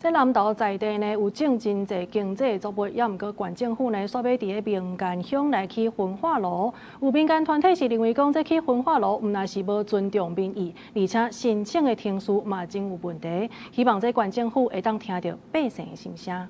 在南投在地呢，有种真侪经济作物，也毋过县政府呢，煞要伫个民间乡来起焚化炉。有民间团体是认为讲，这起焚化炉毋但是无尊重民意，而且申请的程序嘛真有问题。希望这县政府会当听到百姓的心声。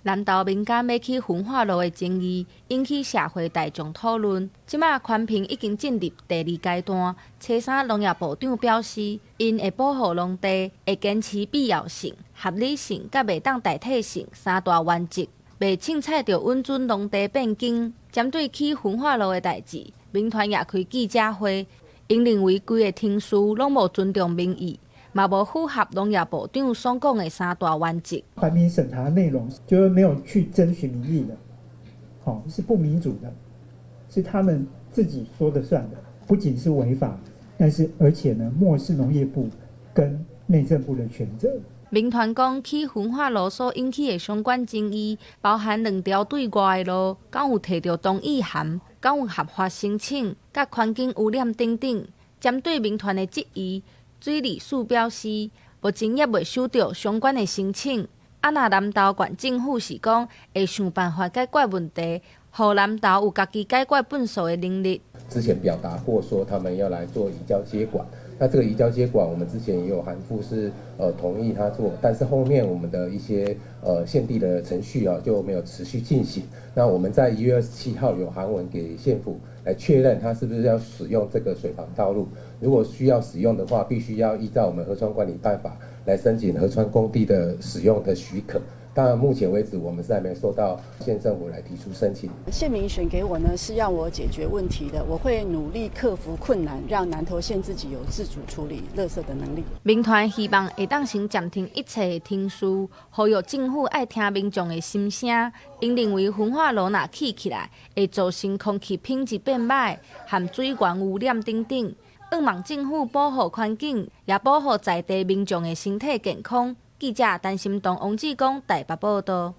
南投民间要起焚化炉的争议，引起社会大众讨论。即马环评已经进入第2阶段，青山农业部长表示，因会保护农地，会坚持必要性、合理性，甲袂当代替性三大原则，袂凊彩着稳准农地变更。针对起焚化炉的代志，民团也开记者会，因认为规个程序拢无尊重民意。嘛无符合农业部长所讲的三大原则。环评审查内容就是没有去征询民意的，是不民主的，是他们自己说的算的，不仅是违法，而且呢漠视农业部跟内政部的权责。民团讲起焚化炉所引起的相关争议，包含2条对外的路，敢有摕到同意函，敢有合法申请，甲环境污染等等。针对民团的质疑，水利署表示，目前也未收到相关的申请。若南投县政府是讲会想办法解决问题，互南投有家己解决粪扫的能力。之前表达过说他们要来做移交接管，那这个移交接管我们之前也有函复是同意他做，但是后面我们的一些县地的程序就没有持续进行。那我们在1月27号有函文给县府来确认他是不是要使用这个水防道路，如果需要使用的话，必须要依照我们河川管理办法来申请河川工地的使用的许可。当然，目前为止我们是还没收到县政府来提出申请。县民选给我呢，是让我解决问题的，我会努力克服困难，让南投县自己有自主处理垃圾的能力。民团希望会当先暂停一切的程序，呼吁政府爱听民众的心声。因认为焚化炉若起来，会造成空气品质变歹，含水源污染等等。望政府保护环境，也保护在地民众的身体健康。记者陈心东、王志光台北报道。